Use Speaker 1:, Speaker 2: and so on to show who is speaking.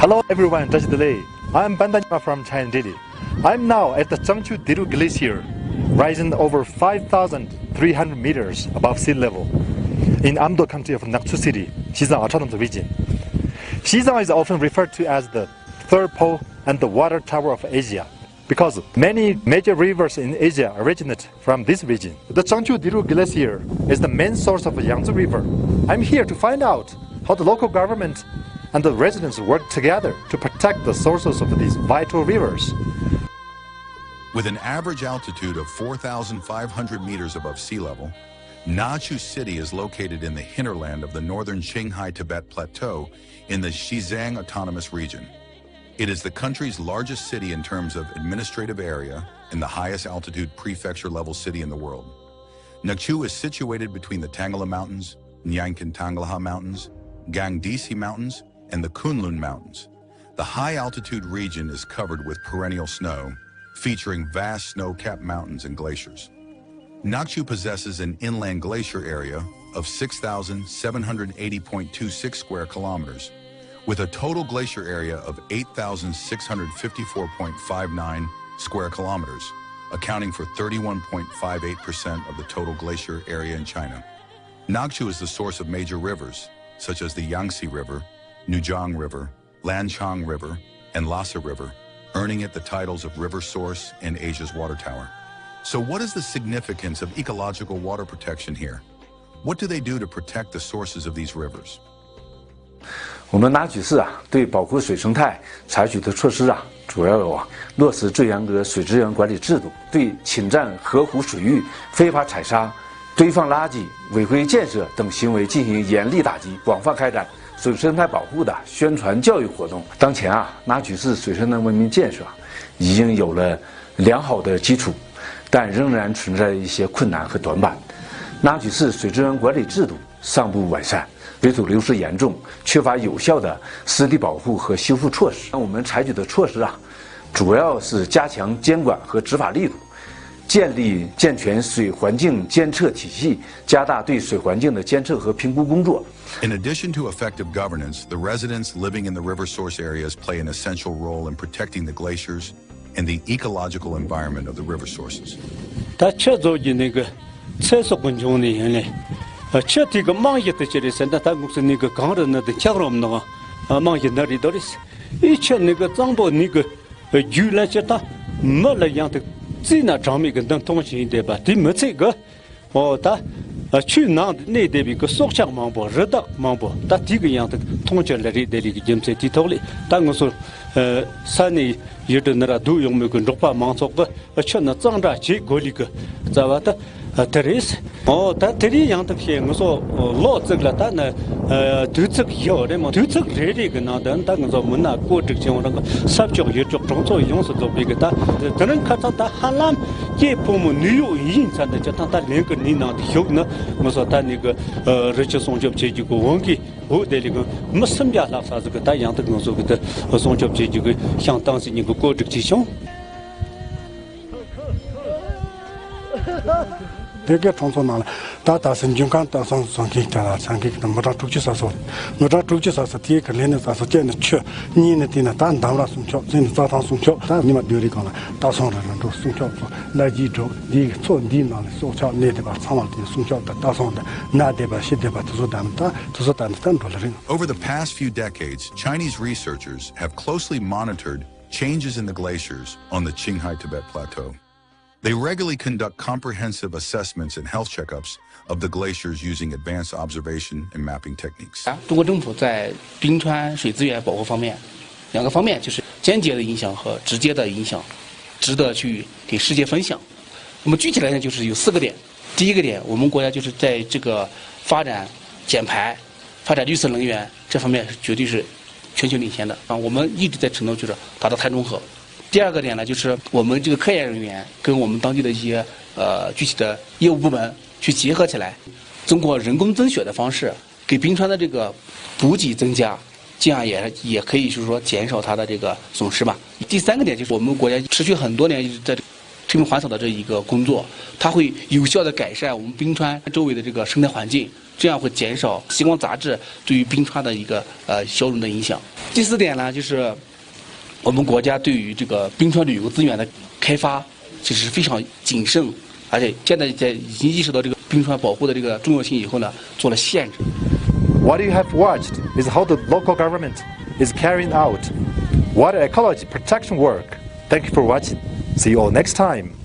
Speaker 1: Hello everyone, this is Li. I'm Bandanyima from China Daily. I'm now at the Zhangqiu Diru Glacier, rising over 5,300 meters above sea level in Amdo County of Nakchu City, Xizang Autonomous Region. Xizang is often referred to as the third pole and the water tower of Asia because many major rivers in Asia originate from this region. The Zhangqiu Diru Glacier is the main source of the Yangtze River. I'm here to find out how the local government and the residents work together to protect the sources of these vital rivers.
Speaker 2: With an average altitude of 4,500 meters above sea level, Nachu City is located in the hinterland of the northern Qinghai Tibet Plateau in the Xizang Autonomous Region. It is the country's largest city in terms of administrative area and the highest altitude prefecture-level city in the world. Nakchu is situated between the Tangala Mountains, Nyankin Tanglaha Mountains, Gangdisi Mountains, and the Kunlun Mountains. The high-altitude region is covered with perennial snow, featuring vast snow-capped mountains and glaciers. Nakchu possesses an inland glacier area of 6,780.26 square kilometers, with a total glacier area of 8,654.59 square kilometers, accounting for 31.58% of the total glacier area in China. Nakchu is the source of major rivers, such as the Yangtze River, Nujiang River, Lanchang River, and Lhasa River, earning it the titles of river source and Asia's water tower. So what is the significance of ecological water protection here? What do they do to protect the sources of these rivers?
Speaker 3: 我们拿举市对保护水生态采取的措施主要有落实最严格水资源管理制度，对侵占河湖水域、非法采沙、堆放垃圾、违规建设等行为进行严厉打击，广泛开展水生态保护的宣传教育活动。当前拿举市水生态文明建设已经有了良好的基础，但仍然存在一些困难和短板。拿举市水资源管理制度尚不完善，水土流失严重，缺乏有效的湿地保护和修复措施。我们采取的措施主要是加强监管和执法力度，建立健全水环境监测体系，加大对水环境的监测和评估工作。
Speaker 2: In addition to effective governance, the residents living in the river source areas play an essential role in protecting the glaciers and the ecological environment of the river sources.
Speaker 4: 他确实以那个厕所工程的人嘞，确这个忙业的这里现在他公司那个刚的那的家人们的忙业那里到的是，以前那个张博那个原来就他没那样的，最那上面个当东西对吧？对没这个，他。去哪那得比个缩小忙不，热的忙不，他这个样的通知来的那个检测地头里，但我说，三年有的那都用没个肉把忙做个，去那长大结果里个，知道吧？他这是，他这里样的些我说，老这个他呢，对这个要的嘛，对这个热的个那等，但我说我那过这个情况那个三角也做工作用是做别个他，可能看到他还那也不么女有印象的，就他两个你那的有呢，我说他那个日期送就这几个问题，我的那个没什么样啥子个他样的我说个的送就这几个，像当时那个过这个情况。
Speaker 5: 되게 통소나라 다다 선중간 다선 선기다라 상기다 뭐라 tuk지사서 뭐라 tuk지사서 뒤에 걸레는 사서 쟤는 쳐 니네 뒤나 단 담라 숨쳐 진짜 자탄 숨쳐 다 니마 되리거나 다선으로는 또 숨쳐 라지도 니 손디나 소차 네데바 참알디 숨쳐다 다선다 나데바 시데바 투소담다 투소담다 돌리는.
Speaker 2: Over the past few decades, Chinese researchers have closely monitored changes in the glaciers on the Qinghai Tibet Plateau. They regularly conduct comprehensive assessments and health checkups of the glaciers using advanced observation and mapping techniques.
Speaker 6: 中国政府在冰川水资源保护方面，两个方面就是间接的影响和直接的影响，值得去给世界分享。那么具体来讲，就是有4个点。第一个点，我们国家就是在这个发展减排、发展绿色能源这方面绝对是全球领先的我们一直在承诺就是达到碳中和。第二个点呢，就是我们这个科研人员跟我们当地的一些具体的业务部门去结合起来，通过人工增雪的方式，给冰川的这个补给增加，这样也可以就是说减少它的这个损失嘛。第3个点就是我们国家持续很多年一直在推门环草的这一个工作，它会有效的改善我们冰川周围的这个生态环境，这样会减少极光杂质对于冰川的一个消融的影响。第4点呢，就是我们国家对于这个冰川旅游资源的开发其实是非常谨慎，而且现在已经意识到这个冰川保护的这个重要性以后呢，做了限制。
Speaker 1: What you have watched is how the local government is carrying out water ecology protection work. Thank you for watching. See you all next time.